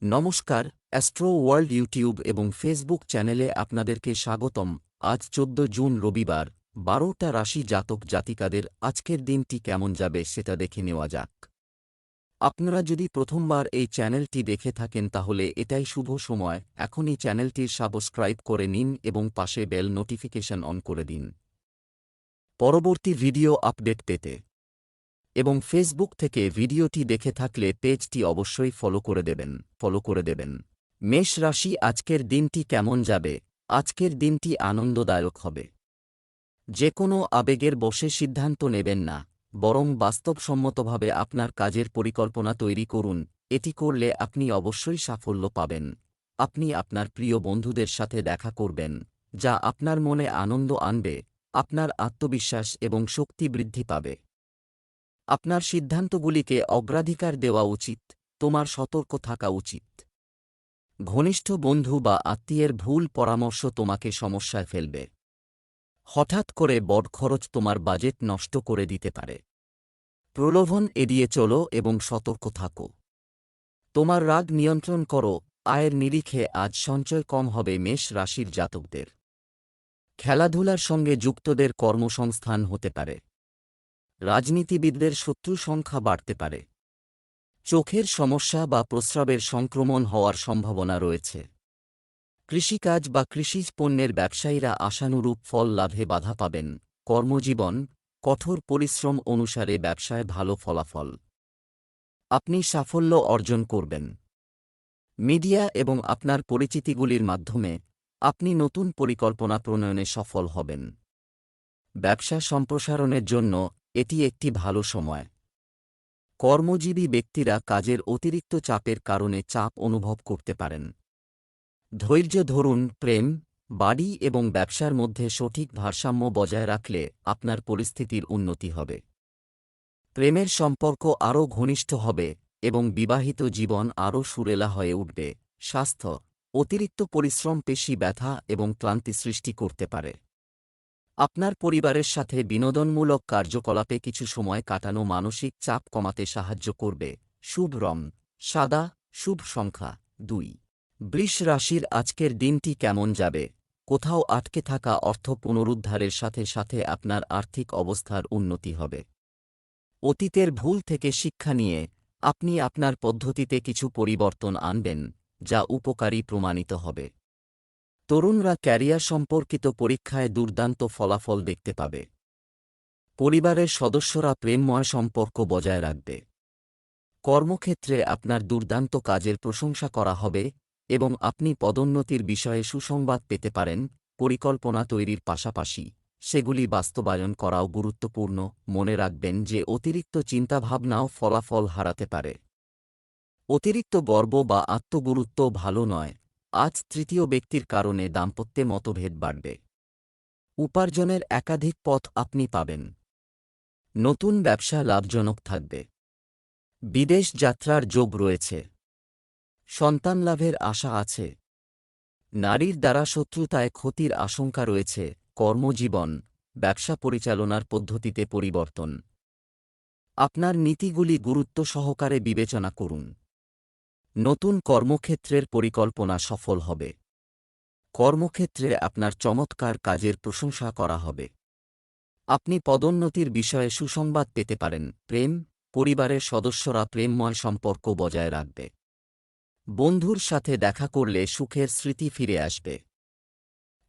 নমস্কার, astro world YouTube এবং Facebook চ্যানেলে আপনাদেরকে স্বাগতম। আজ ১৪ জুন রবিবার, ১২টা রাশি জাতক জাতিকাদের আজকের দিনটি কেমন যাবে সেটা দেখে নেওয়া যাক। আপনারা যদি প্রথমবার এই চ্যানেলটি দেখে থাকেন তাহলে এটাই শুভ সময়, এখনই চ্যানেলটির সাবস্ক্রাইব করে নিন এবং পাশে বেল নোটিফিকেশন অন করে দিন পরবর্তী ভিডিও আপডেট পেতে। এবং ফেসবুক থেকে ভিডিওটি দেখে থাকলে পেজটি অবশ্যই ফলো করে দেবেন। মেষ রাশি, আজকের দিনটি কেমন যাবে? আজকের দিনটি আনন্দদায়ক হবে। যে কোনো আবেগের বশে সিদ্ধান্ত নেবেন না, বরং বাস্তবসম্মতভাবে আপনার কাজের পরিকল্পনা তৈরি করুন। এটি করলে আপনি অবশ্যই সাফল্য পাবেন। আপনি আপনার প্রিয় বন্ধুদের সাথে দেখা করবেন, যা আপনার মনে আনন্দ আনবে। আপনার আত্মবিশ্বাস এবং শক্তি বৃদ্ধি পাবে। আপনার সিদ্ধান্তগুলিকে অগ্রাধিকার দেওয়া উচিত। তোমার সতর্ক থাকা উচিত। ঘনিষ্ঠ বন্ধু বা আত্মীয়ের ভুল পরামর্শ তোমাকে সমস্যায় ফেলবে। হঠাৎ করে বড় খরচ তোমার বাজেট নষ্ট করে দিতে পারে। প্রলোভন এড়িয়ে চলো এবং সতর্ক থাকো। তোমার রাগ নিয়ন্ত্রণ করো। আয়ের নিরিখে আজ সঞ্চয় কম হবে মেষ রাশির জাতকদের। খেলাধুলার সঙ্গে যুক্তদের কর্মসংস্থান হতে পারে। রাজনীতিবিদদের শত্রু সংখ্যা বাড়তে পারে। চোখের সমস্যা বা প্রস্রাবের সংক্রমণ হওয়ার সম্ভাবনা রয়েছে। কৃষিকাজ বা কৃষিজ পণ্যের ব্যবসায়ীরা আশানুরূপ ফল লাভে বাধা পাবেন। কর্মজীবন, কঠোর পরিশ্রম অনুসারে ব্যবসায় ভালো ফলাফল। আপনি সাফল্য অর্জন করবেন। মিডিয়া এবং আপনার পরিচিতিগুলির মাধ্যমে আপনি নতুন পরিকল্পনা প্রণয়নে সফল হবেন। ব্যবসা সম্প্রসারণের জন্য এটি একটি ভালো সময়। কর্মজীবী ব্যক্তিরা কাজের অতিরিক্ত চাপের কারণে চাপ অনুভব করতে পারেন। ধৈর্য ধরুন। প্রেম, বাড়ি এবং ব্যবসার মধ্যে সঠিক ভারসাম্য বজায় রাখলে আপনার পরিস্থিতির উন্নতি হবে। প্রেমের সম্পর্ক আরও ঘনিষ্ঠ হবে এবং বিবাহিত জীবন আরও সুরেলা হয়ে উঠবে। স্বাস্থ্য, অতিরিক্ত পরিশ্রম পেশি ব্যথা এবং ক্লান্তি সৃষ্টি করতে পারে। আপনার পরিবারের সাথে বিনোদনমূলক কার্যকলাপে কিছু সময় কাটানো মানসিক চাপ কমাতে সাহায্য করবে। শুভ রং সাদা, শুভ সংখ্যা ২। বৃষ রাশির আজকের দিনটি কেমন যাবে? কোথাও আটকে থাকা অর্থ পুনরুদ্ধারের সাথে সাথে আপনার আর্থিক অবস্থার উন্নতি হবে। অতীতের ভুল থেকে শিক্ষা নিয়ে আপনি আপনার পদ্ধতিতে কিছু পরিবর্তন আনবেন, যা উপকারী প্রমাণিত হবে। তরুণরা ক্যারিয়ার সম্পর্কিত পরীক্ষায় দুর্দান্ত ফলাফল দেখতে পাবে। পরিবারের সদস্যরা প্রেমময় সম্পর্ক বজায় রাখবে। কর্মক্ষেত্রে আপনার দুর্দান্ত কাজের প্রশংসা করা হবে এবং আপনি পদোন্নতির বিষয়ে সুসংবাদ পেতে পারেন। পরিকল্পনা তৈরির পাশাপাশি সেগুলি বাস্তবায়ন করাও গুরুত্বপূর্ণ। মনে রাখবেন যে অতিরিক্ত চিন্তাভাবনাও ফলাফল হারাতে পারে। অতিরিক্ত গর্ব বা আত্মগুরুত্ব ভালো নয়। আজ তৃতীয় ব্যক্তির কারণে দাম্পত্যে মতভেদ বাড়বে। উপার্জনের একাধিক পথ আপনি পাবেন। নতুন ব্যবসা লাভজনক থাকবে। বিদেশ যাত্রার যোগ রয়েছে। সন্তান লাভের আশা আছে। নারীর দ্বারা শত্রুতায় ক্ষতির আশঙ্কা রয়েছে। কর্মজীবন, ব্যবসা পরিচালনার পদ্ধতিতে পরিবর্তন। আপনার নীতিগুলি গুরুত্ব সহকারে বিবেচনা করুন। নতুন কর্মক্ষেত্রের পরিকল্পনা সফল হবে। কর্মক্ষেত্রে আপনার চমৎকার কাজের প্রশংসা করা হবে। আপনি পদোন্নতির বিষয়ে সুসংবাদ পেতে পারেন। প্রেম, পরিবারের সদস্যরা প্রেমময় সম্পর্ক বজায় রাখবে। বন্ধুর সাথে দেখা করলে সুখের স্মৃতি ফিরে আসবে।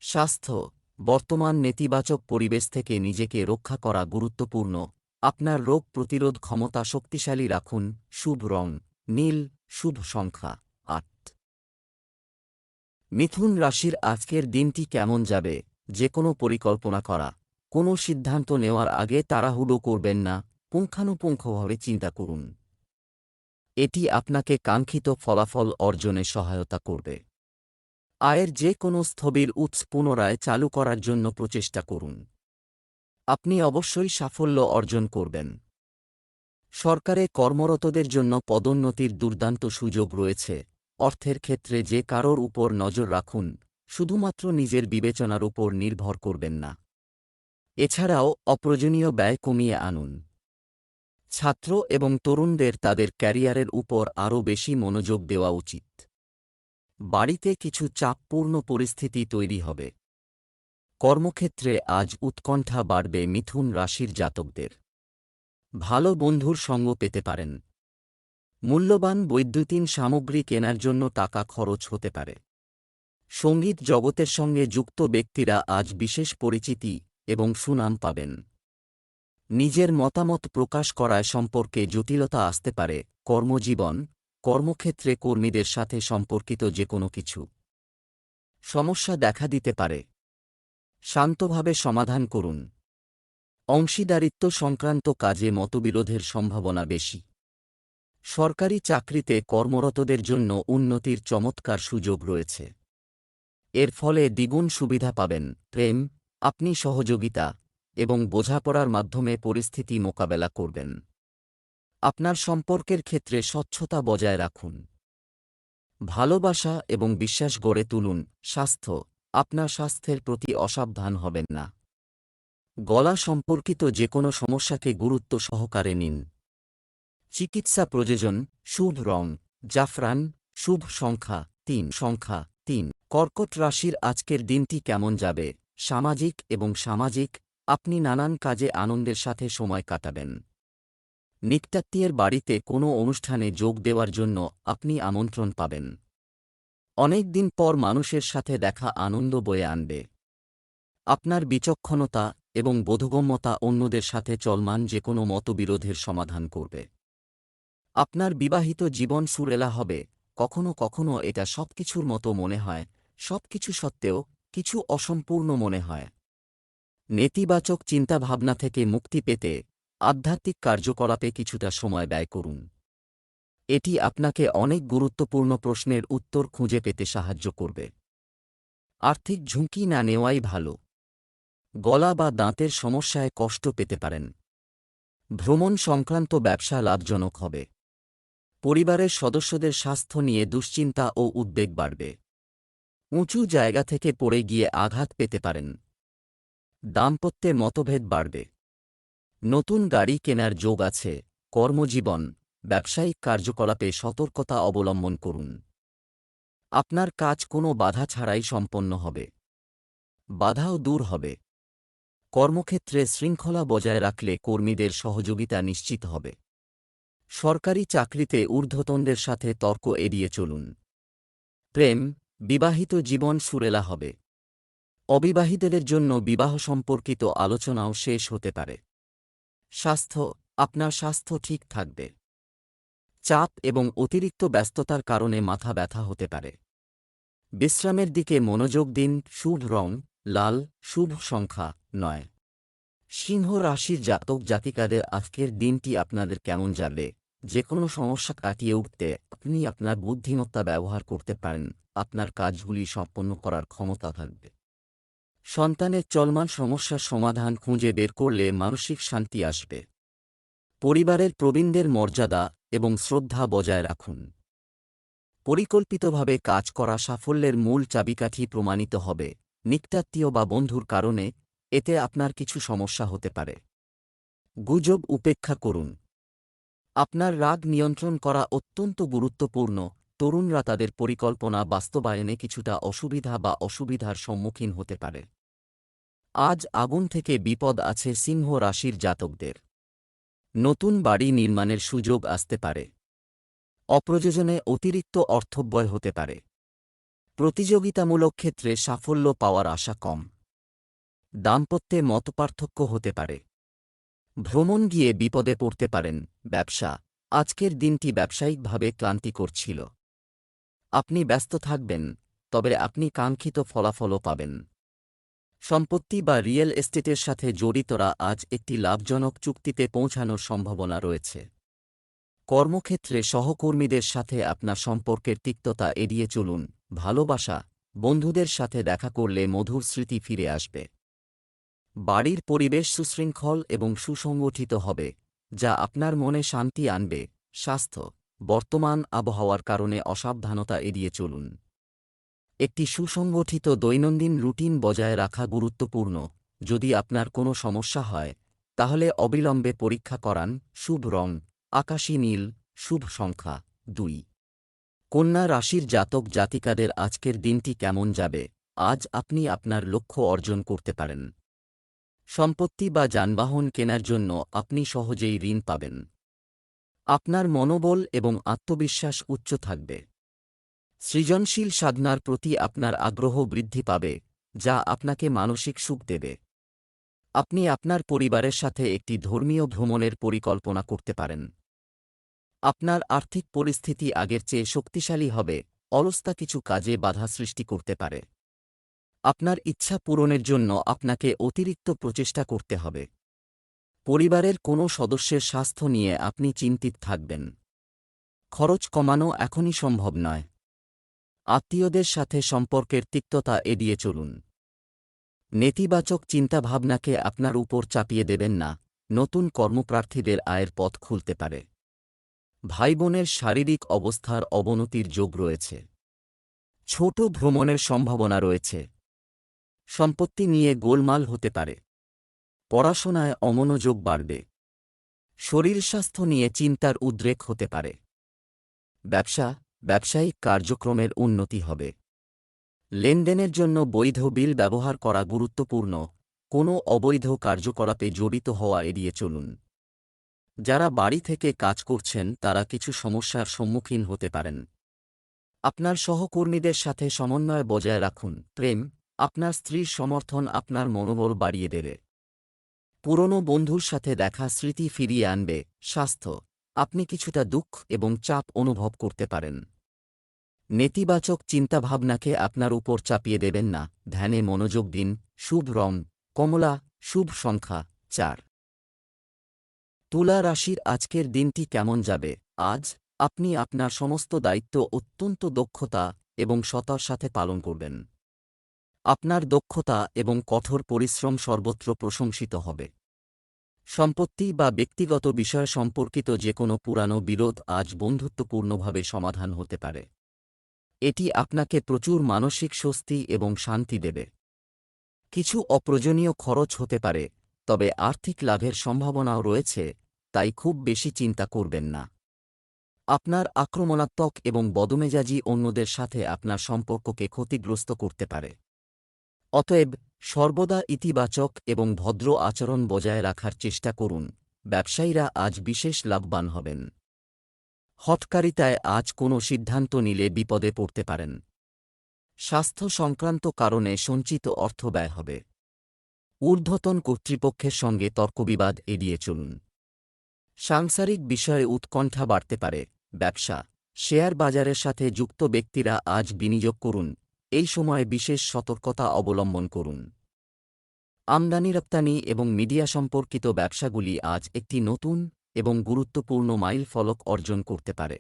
স্বাস্থ্য, বর্তমান নেতিবাচক পরিবেশ থেকে নিজেকে রক্ষা করা গুরুত্বপূর্ণ। আপনার রোগ প্রতিরোধ ক্ষমতা শক্তিশালী রাখুন। শুভ রং নীল, শুভ সংখ্যা ৮। মিথুন রাশির আজকের দিনটি কেমন যাবে? যে কোনো পরিকল্পনা করা, কোনো সিদ্ধান্ত নেওয়ার আগে তাড়াহুড়ো করবেন না, পুঙ্খানুপুঙ্খভাবে চিন্তা করুন। এটি আপনাকে কাঙ্ক্ষিত ফলাফল অর্জনে সহায়তা করবে। আয়ের যে কোনো স্থবির উৎস পুনরায় চালু করার জন্য প্রচেষ্টা করুন। আপনি অবশ্যই সাফল্য অর্জন করবেন। সরকারে কর্মরতদের জন্য পদোন্নতির দুর্দান্ত সুযোগ রয়েছে। অর্থের ক্ষেত্রে যে কারোর উপর নজর রাখুন, শুধুমাত্র নিজের বিবেচনার উপর নির্ভর করবেন না। এছাড়াও অপ্রয়োজনীয় ব্যয় কমিয়ে আনুন। ছাত্র এবং তরুণদের তাদের ক্যারিয়ারের উপর আরও বেশি মনোযোগ দেওয়া উচিত। বাড়িতে কিছু চাপপূর্ণ পরিস্থিতি তৈরি হবে। কর্মক্ষেত্রে আজ উৎকণ্ঠা বাড়বে মিথুন রাশির জাতকদের। ভালো বন্ধুর সঙ্গ পেতে পারেন। মূল্যবান বৈদ্যুতিন সামগ্রী কেনার জন্য টাকা খরচ হতে পারে। সঙ্গীত জগতের সঙ্গে যুক্ত ব্যক্তিরা আজ বিশেষ পরিচিতি এবং সুনাম পাবেন। নিজের মতামত প্রকাশ করায় সম্পর্কে জটিলতা আসতে পারে। কর্মজীবন, কর্মক্ষেত্রে কর্মীদের সাথে সম্পর্কিত যে কোনো কিছু সমস্যা দেখা দিতে পারে। শান্তভাবে সমাধান করুন। অংশীদারিত্ব সংক্রান্ত কাজে মতবিরোধের সম্ভাবনা বেশি। সরকারি চাকরিতে কর্মরতদের জন্য উন্নতির চমৎকার সুযোগ রয়েছে। এর ফলে দ্বিগুণ সুবিধা পাবেন। প্রেম, আপনি সহযোগিতা এবং বোঝাপড়ার মাধ্যমে পরিস্থিতি মোকাবেলা করবেন। আপনার সম্পর্কের ক্ষেত্রে স্বচ্ছতা বজায় রাখুন। ভালোবাসা এবং বিশ্বাস গড়ে তুলুন। স্বাস্থ্য, আপনার স্বাস্থ্যের প্রতি অসাবধান হবেন না। গলা সম্পর্কিত যে কোনো সমস্যাকে গুরুত্ব সহকারে নিন। চিকিৎসা প্রয়োজন। শুভ রং জাফরান। শুভ সংখ্যা 3। কর্কট রাশির আজকের দিনটি কেমন যাবে? সামাজিক, আপনি নানান কাজে আনন্দের সাথে সময় কাটাবেন। নিকটাত্মীয়ের বাড়িতে কোনো অনুষ্ঠানে যোগ দেওয়ার জন্য আপনি আমন্ত্রণ পাবেন। অনেক দিন পর মানুষের সাথে দেখা আনন্দ বয়ে আনবে। আপনার বিচক্ষণতা এবং বোধগম্যতা অন্যদের সাথে চলমান যে কোনো মতবিরোধের সমাধান করবে। আপনার বিবাহিত জীবন সুরেলা হবে। কখনো কখনো এটা সবকিছুর মতো মনে হয়, সবকিছু সত্ত্বেও কিছু অসম্পূর্ণ মনে হয়। নেতিবাচক চিন্তাভাবনা থেকে মুক্তি পেতে আধ্যাত্মিক কার্যকলাপে কিছুটা সময় ব্যয় করুন। এটি আপনাকে অনেক গুরুত্বপূর্ণ প্রশ্নের উত্তর খুঁজে পেতে সাহায্য করবে। আর্থিক ঝুঁকি না নেওয়াই ভালো। গলা বা দাঁতের সমস্যায় কষ্ট পেতে পারেন। ভ্রমণ সংক্রান্ত ব্যবসা লাভজনক হবে। পরিবারের সদস্যদের স্বাস্থ্য নিয়ে দুশ্চিন্তা ও উদ্বেগ বাড়বে। উঁচু জায়গা থেকে পড়ে গিয়ে আঘাত পেতে পারেন। দাম্পত্যে মতভেদ বাড়বে। নতুন গাড়ি কেনার যোগ আছে। কর্মজীবন, ব্যবসায়িক কার্যকলাপে সতর্কতা অবলম্বন করুন। আপনার কাজ কোনো বাধা ছাড়াই সম্পন্ন হবে। বাধাও দূর হবে। কর্মক্ষেত্রে শৃঙ্খলা বজায় রাখলে কর্মীদের সহযোগিতা নিশ্চিত হবে। সরকারি চাকরিতে ঊর্ধ্বতনদের সাথে তর্ক এড়িয়ে চলুন। প্রেম, বিবাহিত জীবন সুরেলা হবে। অবিবাহিতদের জন্য বিবাহ সম্পর্কিত আলোচনাও শেষ হতে পারে। স্বাস্থ্য, আপনার স্বাস্থ্য ঠিক থাকবে। চাপ এবং অতিরিক্ত ব্যস্ততার কারণে মাথা ব্যথা হতে পারে। বিশ্রামের দিকে মনোযোগ দিন। শুভ রং লাল। শুভ সংখ্যা 9। সিংহ রাশির জাতক জাতিকাদের আজকের দিনটি আপনাদের কেমন যাবে? যে কোনো সমস্যা কাটিয়ে উঠতে আপনি আপনার বুদ্ধিমত্তা ব্যবহার করতে পারেন। আপনার কাজগুলি সম্পন্ন করার ক্ষমতা থাকবে। সন্তানের চলমান সমস্যার সমাধান খুঁজে বের করলে মানসিক শান্তি আসবে। পরিবারের প্রবীণদের মর্যাদা এবং শ্রদ্ধা বজায় রাখুন। পরিকল্পিতভাবে কাজ করা সাফল্যের মূল চাবিকাঠি প্রমাণিত হবে। নিকটাত্মীয় বা বন্ধুর কারণে এতে আপনার কিছু সমস্যা হতে পারে। গুজব উপেক্ষা করুন। আপনার রাগ নিয়ন্ত্রণ করা অত্যন্ত গুরুত্বপূর্ণ। তরুণরা তাদের পরিকল্পনা বাস্তবায়নে কিছুটা অসুবিধার সম্মুখীন হতে পারে। আজ আগুন থেকে বিপদ আছে সিংহ রাশির জাতকদের। নতুন বাড়ি নির্মাণের সুযোগ আসতে পারে। অপ্রয়োজনে অতিরিক্ত অর্থব্যয় হতে পারে। প্রতিযোগিতামূলক ক্ষেত্রে সাফল্য পাওয়ার আশা কম। দাম্পত্যে মতপার্থক্য হতে পারে। ভ্রমণ গিয়ে বিপদে পড়তে পারেন। ব্যবসা, আজকের দিনটি ব্যবসায়িকভাবে ক্লান্তিকর ছিল। আপনি ব্যস্ত থাকবেন, তবে আপনি কাঙ্ক্ষিত ফলাফলও পাবেন। সম্পত্তি বা রিয়েল এস্টেটের সাথে জড়িতরা আজ একটি লাভজনক চুক্তিতে পৌঁছানোর সম্ভাবনা রয়েছে। কর্মক্ষেত্রে সহকর্মীদের সাথে আপনার সম্পর্কের তিক্ততা এড়িয়ে চলুন। ভালোবাসা, বন্ধুদের সাথে দেখা করলে মধুর স্মৃতি ফিরে আসবে। বাড়ির পরিবেশ সুশৃঙ্খল এবং সুসংগঠিত হবে, যা আপনার মনে শান্তি আনবে। স্বাস্থ্য, বর্তমান আবহাওয়ার কারণে অসাবধানতা এড়িয়ে চলুন। একটি সুসংগঠিত দৈনন্দিন রুটিন বজায় রাখা গুরুত্বপূর্ণ। যদি আপনার কোনো সমস্যা হয়, তাহলে অবিলম্বে পরীক্ষা করান। শুভ রং আকাশী নীল, শুভ সংখ্যা 2। কন্যা রাশির জাতক জাতিকাদের আজকের দিনটি কেমন যাবে? আজ আপনি আপনার লক্ষ্য অর্জন করতে পারেন। সম্পত্তি বা যানবাহন কেনার জন্য আপনি সহজেই ঋণ পাবেন। আপনার মনোবল এবং আত্মবিশ্বাস উচ্চ থাকবে। সৃজনশীল সাধনার প্রতি আপনার আগ্রহ বৃদ্ধি পাবে, যা আপনাকে মানসিক সুখ দেবে। আপনি আপনার পরিবারের সাথে একটি ধর্মীয় ভ্রমণের পরিকল্পনা করতে পারেন। আপনার আর্থিক পরিস্থিতি আগের চেয়ে শক্তিশালী হবে, অলসতা কিছু কাজে বাধা সৃষ্টি করতে পারে। আপনার ইচ্ছা পূরণের জন্য আপনাকে অতিরিক্ত প্রচেষ্টা করতে হবে। পরিবারের কোনো সদস্যের স্বাস্থ্য নিয়ে আপনি চিন্তিত থাকবেন। খরচ কমানো এখনই সম্ভব নয়। আত্মীয়দের সাথে সম্পর্কের তিক্ততা এড়িয়ে চলুন। নেতিবাচক চিন্তাভাবনাকে আপনার উপর চাপিয়ে দেবেন না, নতুন কর্মপ্রার্থীদের আয়ের পথ খুলতে পারে। ভাইবোনের শারীরিক অবস্থার অবনতির যোগ রয়েছে। ছোট ভ্রমণের সম্ভাবনা রয়েছে। সম্পত্তি নিয়ে গোলমাল হতে পারে। পড়াশোনায় অমনোযোগ বাড়বে। শরীর স্বাস্থ্য নিয়ে চিন্তার উদ্রেক হতে পারে। ব্যবসায়িক কার্যক্রমের উন্নতি হবে। লেনদেনের জন্য বৈধ বিল ব্যবহার করা গুরুত্বপূর্ণ, কোনো অবৈধ কার্যকলাপে জড়িত হওয়া এড়িয়ে চলুন। যারা বাড়ি থেকে কাজ করছেন তারা কিছু সমস্যার সম্মুখীন হতে পারেন। আপনার সহকর্মীদের সাথে সমন্বয় বজায় রাখুন। প্রেম, আপনার স্ত্রীর সমর্থন আপনার মনোবল বাড়িয়ে দেবে। পুরনো বন্ধুর সাথে দেখা স্মৃতি ফিরিয়ে আনবে। স্বাস্থ্য, আপনি কিছুটা দুঃখ এবং চাপ অনুভব করতে পারেন। নেতিবাচক চিন্তাভাবনাকে আপনার উপর চাপিয়ে দেবেন না, ধ্যানে মনোযোগ দিন। শুভ রং কমলা, শুভ সংখ্যা 4। তুলা রাশির আজকের দিনটি কেমন যাবে? আজ আপনি আপনার সমস্ত দায়িত্ব অত্যন্ত দক্ষতা এবং সততার সাথে পালন করবেন। আপনার দক্ষতা এবং কঠোর পরিশ্রম সর্বত্র প্রশংসিত হবে। সম্পত্তি বা ব্যক্তিগত বিষয় সম্পর্কিত যে কোনো পুরানো বিরোধ আজ বন্ধুত্বপূর্ণভাবে সমাধান হতে পারে। এটি আপনাকে প্রচুর মানসিক স্বস্তি এবং শান্তি দেবে। কিছু অপ্রয়োজনীয় খরচ হতে পারে, তবে আর্থিক লাভের সম্ভাবনাও রয়েছে, তাই খুব বেশি চিন্তা করবেন না। আপনার আক্রমণাত্মক এবং বদমেজাজি অন্যদের সাথে আপনার সম্পর্ককে ক্ষতিগ্রস্ত করতে পারে। অতএব সর্বদা ইতিবাচক এবং ভদ্র আচরণ বজায় রাখার চেষ্টা করুন। ব্যবসায়ীরা আজ বিশেষ লাভবান হবেন। হঠকারিতায় আজ কোনো সিদ্ধান্ত নিলে বিপদে পড়তে পারেন। স্বাস্থ্য সংক্রান্ত কারণে সঞ্চিত অর্থ ব্যয় হবে। ঊর্ধ্বতন কর্তৃপক্ষের সঙ্গে তর্কবিবাদ এড়িয়ে চলুন। সাংসারিক বিষয়ে উৎকণ্ঠা বাড়তে পারে। ব্যবসা, শেয়ার বাজারের সাথে যুক্ত ব্যক্তিরা আজ বিনিয়োগ করুন। এই সময়ে বিশেষ সতর্কতা অবলম্বন করুন। আমদানি রপ্তানি এবং মিডিয়া সম্পর্কিত ব্যবসাগুলি আজ একটি নতুন এবং গুরুত্বপূর্ণ মাইল ফলক অর্জন করতে পারে।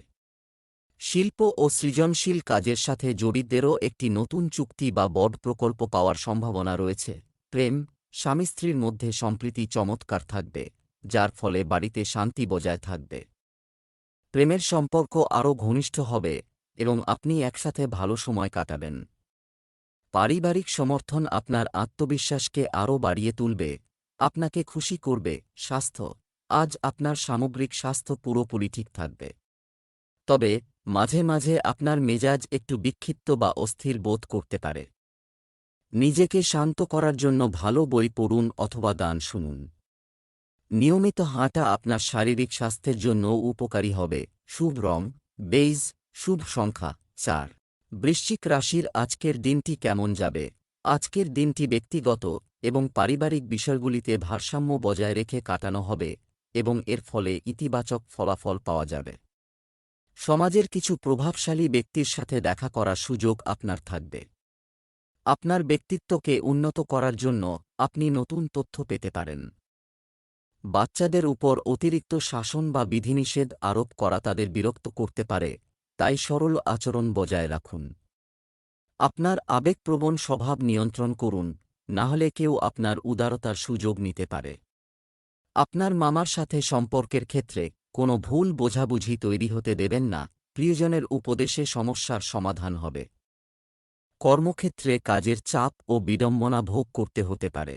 শিল্প ও সৃজনশীল কাজের সাথে জড়িতদেরও একটি নতুন চুক্তি বা বড় প্রকল্প পাওয়ার সম্ভাবনা রয়েছে। প্রেম, স্বামী স্ত্রীর মধ্যে সম্প্রীতি চমৎকার থাকবে, যার ফলে বাড়িতে শান্তি বজায় থাকবে। প্রেমের সম্পর্ক আরও ঘনিষ্ঠ হবে এবং আপনি একসাথে ভালো সময় কাটাবেন। পারিবারিক সমর্থন আপনার আত্মবিশ্বাসকে আরও বাড়িয়ে তুলবে, আপনাকে খুশি করবে। স্বাস্থ্য, আজ আপনার সামগ্রিক স্বাস্থ্য পুরোপুরি ঠিক থাকবে। তবে মাঝে মাঝে আপনার মেজাজ একটু বিক্ষিপ্ত বা অস্থির বোধ করতে পারে। নিজেকে শান্ত করার জন্য ভালো বই পড়ুন অথবা গান শুনুন। নিয়মিত হাঁটা আপনার শারীরিক স্বাস্থ্যের জন্য উপকারী হবে। শুভ রং বেইজ, শুভ সংখ্যা 4। বৃশ্চিক রাশির আজকের দিনটি কেমন যাবে? আজকের দিনটি ব্যক্তিগত এবং পারিবারিক বিষয়গুলিতে ভারসাম্য বজায় রেখে কাটানো হবে এবং এর ফলে ইতিবাচক ফলাফল পাওয়া যাবে। সমাজের কিছু প্রভাবশালী ব্যক্তির সাথে দেখা করার সুযোগ আপনার থাকবে। আপনার ব্যক্তিত্বকে উন্নত করার জন্য আপনি নতুন তথ্য পেতে পারেন। বাচ্চাদের উপর অতিরিক্ত শাসন বা বিধিনিষেধ আরোপ করা তাদের বিরক্ত করতে পারে, তাই সরল আচরণ বজায় রাখুন। আপনার আবেগপ্রবণ স্বভাব নিয়ন্ত্রণ করুন, নাহলে কেউ আপনার উদারতার সুযোগ নিতে পারে। আপনার মামার সাথে সম্পর্কের ক্ষেত্রে কোনো ভুল বোঝাবুঝি তৈরি হতে দেবেন না, প্রিয়জনের উপদেশে সমস্যার সমাধান হবে। কর্মক্ষেত্রে কাজের চাপ ও বিড়ম্বনা ভোগ করতে হতে পারে।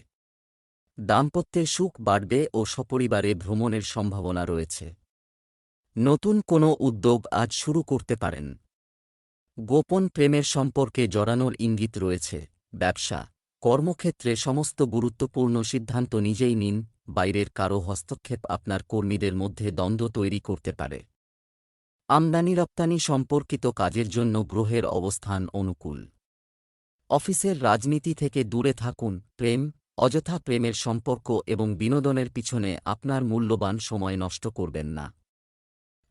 দাম্পত্যের সুখ বাড়বে ও সপরিবারে ভ্রমণের সম্ভাবনা রয়েছে। নতুন কোনো উদ্যোগ আজ শুরু করতে পারেন। গোপন প্রেমের সম্পর্কে জড়ানোর ইঙ্গিত রয়েছে। ব্যবসা, কর্মক্ষেত্রে সমস্ত গুরুত্বপূর্ণ সিদ্ধান্ত নিজেই নিন, বাইরের কারও হস্তক্ষেপ আপনার কর্মীদের মধ্যে দ্বন্দ্ব তৈরি করতে পারে। আমদানি রপ্তানি সম্পর্কিত কাজের জন্য গ্রহের অবস্থান অনুকূল। অফিসের রাজনীতি থেকে দূরে থাকুন। প্রেম, অযথা প্রেমের সম্পর্ক এবং বিনোদনের পিছনে আপনার মূল্যবান সময় নষ্ট করবেন না।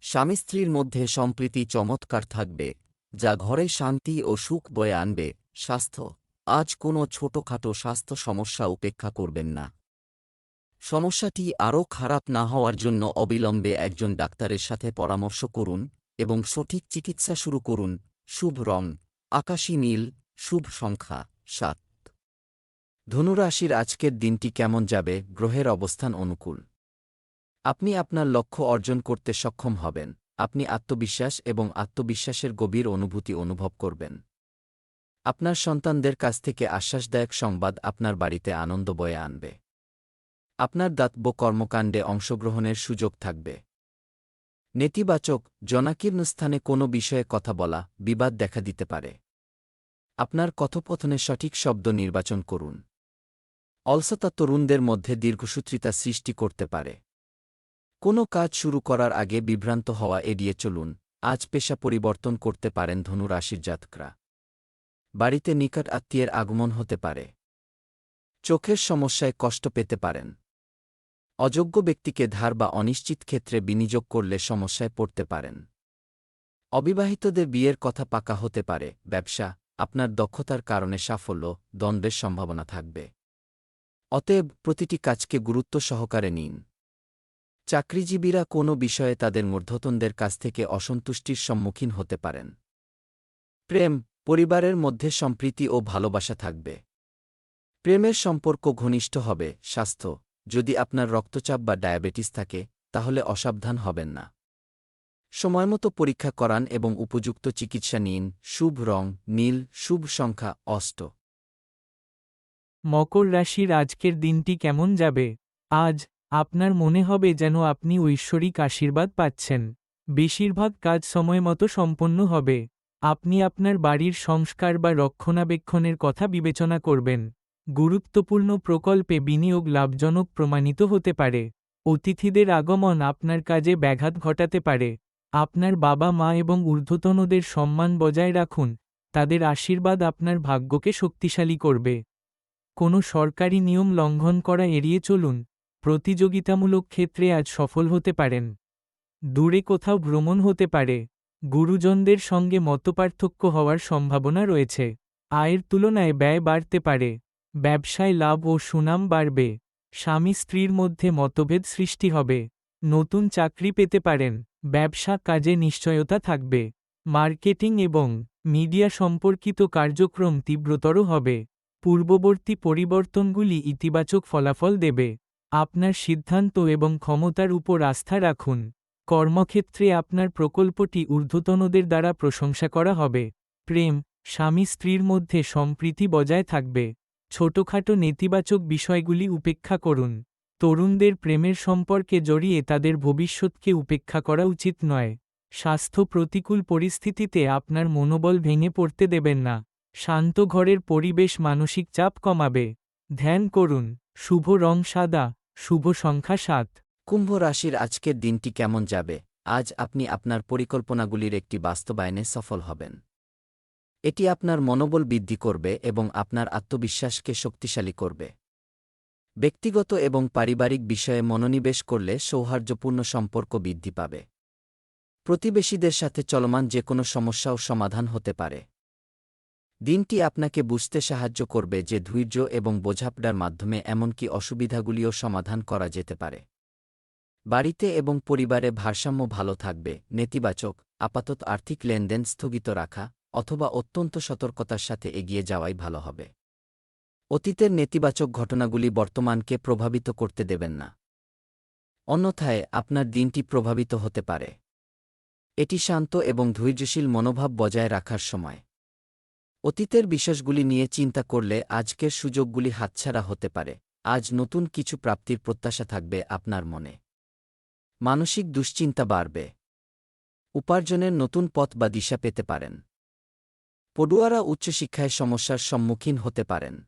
স্বামী স্ত্রীর মধ্যে সম্প্রীতি চমৎকার থাকবে, যা ঘরে শান্তি ও সুখ বয়ে আনবে। স্বাস্থ্য, আজ কোনো ছোটখাটো স্বাস্থ্য সমস্যা উপেক্ষা করবেন না। সমস্যাটি আরও খারাপ না হওয়ার জন্য অবিলম্বে একজন ডাক্তারের সাথে পরামর্শ করুন এবং সঠিক চিকিৎসা শুরু করুন। শুভ রং আকাশী নীল, শুভ সংখ্যা 7। ধনুরাশির আজকের দিনটি কেমন যাবে? গ্রহের অবস্থান অনুকূল। আপনি আপনার লক্ষ্য অর্জন করতে সক্ষম হবেন। আপনি আত্মবিশ্বাস এবং আত্মবিশ্বাসের গভীর অনুভূতি অনুভব করবেন। আপনার সন্তানদের কাছ থেকে আশ্বাসদায়ক সংবাদ আপনার বাড়িতে আনন্দ বয়ে আনবে। আপনার দাতব্য কর্মকাণ্ডে অংশগ্রহণের সুযোগ থাকবে। নেতিবাচক, জনাকীর্ণ স্থানে কোনো বিষয়ে কথা বলা বিবাদ দেখা দিতে পারে। আপনার কথোপকথনে সঠিক শব্দ নির্বাচন করুন। অলসতা তরুণদের মধ্যে দীর্ঘসূত্রিতা সৃষ্টি করতে পারে। কোনো কাজ শুরু করার আগে বিভ্রান্ত হওয়া এড়িয়ে চলুন। আজ পেশা পরিবর্তন করতে পারেন ধনু রাশির জাতকরা। বাড়িতে নিকট আত্মীয়ের আগমন হতে পারে। চোখের সমস্যায় কষ্ট পেতে পারেন। অযোগ্য ব্যক্তিকে ধার বা অনিশ্চিত ক্ষেত্রে বিনিয়োগ করলে সমস্যায় পড়তে পারেন। অবিবাহিতদের বিয়ের কথা পাকা হতে পারে। ব্যবসা, আপনার দক্ষতার কারণে সাফল্য, দ্বন্দ্বের সম্ভাবনা থাকবে। অতএব প্রতিটি কাজকে গুরুত্ব সহকারে নিন। চাকরিজীবীরা কোনো বিষয়ে তাদের ঊর্ধ্বতনদের কাছ থেকে অসন্তুষ্টির সম্মুখীন হতে পারেন। প্রেম, পরিবারের মধ্যে সম্প্রীতি ও ভালোবাসা থাকবে। প্রেমের সম্পর্ক ঘনিষ্ঠ হবে। স্বাস্থ্য, যদি আপনার রক্তচাপ বা ডায়াবেটিস থাকে তাহলে অসাবধান হবেন না। সময়মতো পরীক্ষা করান এবং উপযুক্ত চিকিৎসা নিন। শুভ রং নীল, শুভ সংখ্যা 8। মকর রাশির আজকের দিনটি কেমন যাবে? আজ আপনার মনে হবে যেন আপনি ঐশ্বরিক আশীর্বাদ পাচ্ছেন। বেশিরভাগ কাজ সময়মতো সম্পন্ন হবে। আপনি আপনার বাড়ির সংস্কার বা রক্ষণাবেক্ষণের কথা বিবেচনা করবেন। গুরুত্বপূর্ণ প্রকল্পে বিনিয়োগ লাভজনক প্রমাণিত হতে পারে। অতিথিদের আগমন আপনার কাজে ব্যাঘাত ঘটাতে পারে। আপনার বাবা মা এবং ঊর্ধ্বতনদের সম্মান বজায় রাখুন। তাদের আশীর্বাদ আপনার ভাগ্যকে শক্তিশালী করবে। কোনো সরকারি নিয়ম লঙ্ঘন করা এড়িয়ে চলুন। প্রতিযোগিতামূলক ক্ষেত্রে আজ সফল হতে পারেন। দূরে কোথাও ভ্রমণ হতে পারে। গুরুজনদের সঙ্গে মতপার্থক্য হওয়ার সম্ভাবনা রয়েছে। আয়ের তুলনায় ব্যয় বাড়তে পারে। ব্যবসায় লাভ ও সুনাম বাড়বে। স্বামী স্ত্রীর মধ্যে মতভেদ সৃষ্টি হবে। নতুন চাকরি পেতে পারেন। ব্যবসা কাজে নিশ্চয়তা থাকবে। মার্কেটিং এবং মিডিয়া সম্পর্কিত কার্যক্রম তীব্রতর হবে। পূর্ববর্তী পরিবর্তনগুলি ইতিবাচক ফলাফল দেবে। আপনার সিদ্ধান্ত এবং ক্ষমতার উপর আস্থা রাখুন। কর্মক্ষেত্রে আপনার প্রকল্পটি ঊর্ধ্বতনদের দ্বারা প্রশংসা করা হবে। প্রেম, স্বামী স্ত্রীর মধ্যে সম্প্রীতি বজায় থাকবে। ছোটখাটো নেতিবাচক বিষয়গুলি উপেক্ষা করুন। তরুণদের প্রেমের সম্পর্কে জড়িয়ে তাদের ভবিষ্যৎকে উপেক্ষা করা উচিত নয়। স্বাস্থ্য, প্রতিকূল পরিস্থিতিতে আপনার মনোবল ভেঙে পড়তে দেবেন না। শান্ত ঘরের পরিবেশ মানসিক চাপ কমাবে। ধ্যান করুন। শুভ রং সাদা, শুভ সংখ্যা 7। কুম্ভ রাশির আজকের দিনটি কেমন যাবে? আজ আপনি আপনার পরিকল্পনাগুলির একটি বাস্তবায়নে সফল হবেন। এটি আপনার মনোবল বৃদ্ধি করবে এবং আপনার আত্মবিশ্বাসকে শক্তিশালী করবে। ব্যক্তিগত এবং পারিবারিক বিষয়ে মনোনিবেশ করলে সৌহার্দ্যপূর্ণ সম্পর্ক বৃদ্ধি পাবে। প্রতিবেশীদের সাথে চলমান যে কোনো সমস্যাও সমাধান হতে পারে। দিনটি আপনাকে বুঝতে সাহায্য করবে যে ধৈর্য এবং বোঝাপড়ার মাধ্যমে এমনকি অসুবিধাগুলিও সমাধান করা যেতে পারে। বাড়িতে এবং পরিবারে ভারসাম্য ভালো থাকবে। নেতিবাচক, আপাতত আর্থিক লেনদেন স্থগিত রাখা অথবা অত্যন্ত সতর্কতার সাথে এগিয়ে যাওয়াই ভালো হবে। অতীতের নেতিবাচক ঘটনাগুলি বর্তমানকে প্রভাবিত করতে দেবেন না। অন্যথায় আপনার দিনটি প্রভাবিত হতে পারে। এটি শান্ত এবং ধৈর্যশীল মনোভাব বজায় রাখার সময়। অতীতের বিষয়গুলি নিয়ে চিন্তা করলে আজকের সুযোগগুলি হাতছাড়া হতে পারে। আজ নতুন কিছু প্রাপ্তির প্রত্যাশা থাকবে আপনার মনে। মানসিক দুশ্চিন্তা বাড়বে। উপার্জনের নতুন পথ বা দিশা পেতে পারেন। পড়ুয়ারা উচ্চশিক্ষায় সমস্যার সম্মুখীন হতে পারেন।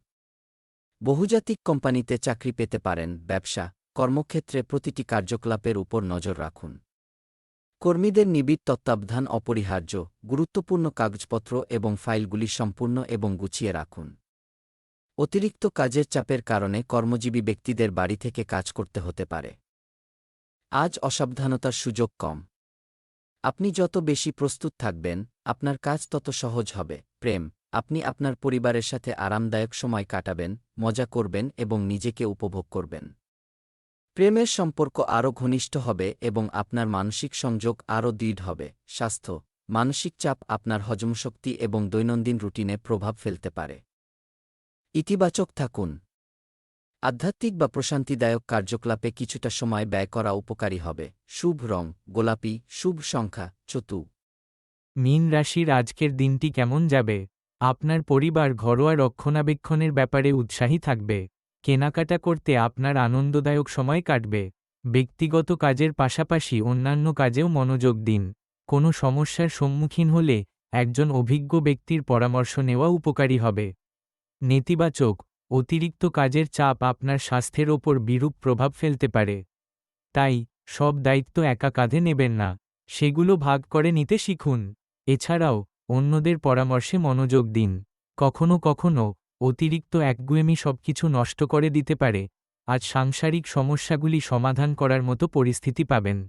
বহুজাতিক কোম্পানিতে চাকরি পেতে পারেন। ব্যবসা, কর্মক্ষেত্রে প্রতিটি কার্যকলাপের উপর নজর রাখুন। কর্মীদের নিবিড় তত্ত্বাবধান অপরিহার্য। গুরুত্বপূর্ণ কাগজপত্র এবং ফাইলগুলি সম্পূর্ণ এবং গুছিয়ে রাখুন। অতিরিক্ত কাজের চাপের কারণে কর্মজীবী ব্যক্তিদের বাড়ি থেকে কাজ করতে হতে পারে। আজ অসাবধানতার সুযোগ কম। আপনি যত বেশি প্রস্তুত থাকবেন, আপনার কাজ তত সহজ হবে। প্রেম, আপনি আপনার পরিবারের সাথে আরামদায়ক সময় কাটাবেন, মজা করবেন এবং নিজেকে উপভোগ করবেন। প্রেমের সম্পর্ক আরও ঘনিষ্ঠ হবে এবং আপনার মানসিক সংযোগ আরও দৃঢ় হবে। স্বাস্থ্য, মানসিক চাপ আপনার হজমশক্তি এবং দৈনন্দিন রুটিনে প্রভাব ফেলতে পারে। ইতিবাচক থাকুন। আধ্যাত্মিক বা প্রশান্তিদায়ক কার্যকলাপে কিছুটা সময় ব্যয় করা উপকারী হবে। শুভ রং গোলাপি, শুভ সংখ্যা 4। মীন রাশির আজকের দিনটি কেমন যাবে? আপনার পরিবার ঘরোয়া রক্ষণাবেক্ষণের ব্যাপারে উৎসাহী থাকবে। কেনাকাটা করতে আপনার আনন্দদায়ক সময় কাটবে। ব্যক্তিগত কাজের পাশাপাশি অন্যান্য কাজেও মনোযোগ দিন। কোনো সমস্যার সম্মুখীন হলে একজন অভিজ্ঞ ব্যক্তির পরামর্শ নেওয়া উপকারী হবে। নেতিবাচক, অতিরিক্ত কাজের চাপ আপনার স্বাস্থ্যের ওপর বিরূপ প্রভাব ফেলতে পারে। তাই সব দায়িত্ব একা কাঁধে নেবেন না, সেগুলো ভাগ করে নিতে শিখুন। এছাড়াও অন্যদের পরামর্শে মনোযোগ দিন। কখনো কখনো অতিরিক্ত একগুঁয়েমি সবকিছু নষ্ট করে দিতে পারে। আজ সাংসারিক সমস্যাগুলি সমাধান করার মতো পরিস্থিতি পাবেন।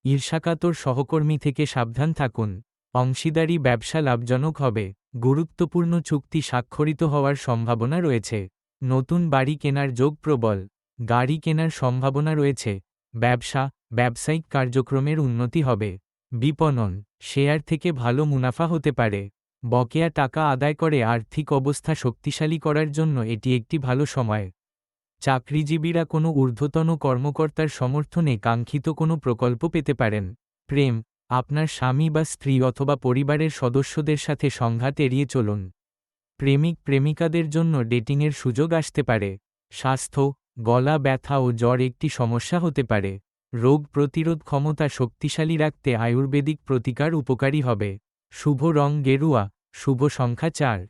ঈর্ষাকাতর সহকর্মী থেকে সাবধান থাকুন। অংশীদারি ব্যবসা লাভজনক হবে। গুরুত্বপূর্ণ চুক্তি স্বাক্ষরিত হওয়ার সম্ভাবনা রয়েছে। নতুন বাড়ি কেনার যোগ প্রবল। গাড়ি কেনার সম্ভাবনা রয়েছে। ব্যবসা, ব্যবসায়িক কার্যক্রমের উন্নতি হবে। বিপণন, শেয়ার থেকে ভালো মুনাফা হতে পারে। বকেয়া টাকা আদায় করে আর্থিক অবস্থা শক্তিশালী করার জন্য এটি একটি ভালো সময়। চাকরিজীবীরা কোনো ঊর্ধ্বতন কর্মকর্তার সমর্থনে কাঙ্ক্ষিত কোনো প্রকল্প পেতে পারেন। প্রেম, আপনার স্বামী বা স্ত্রী অথবা পরিবারের সদস্যদের সাথে সংঘাত এড়িয়ে চলুন। প্রেমিক প্রেমিকাদের জন্য ডেটিংয়ের সুযোগ আসতে পারে। স্বাস্থ্য, গলা ব্যথা ও জ্বর একটি সমস্যা হতে পারে। রোগ প্রতিরোধ ক্ষমতা শক্তিশালী রাখতে আয়ুর্বেদিক প্রতিকার উপকারী হবে। শুভ রং গেরুয়া, শুভ সংখ্যা 4।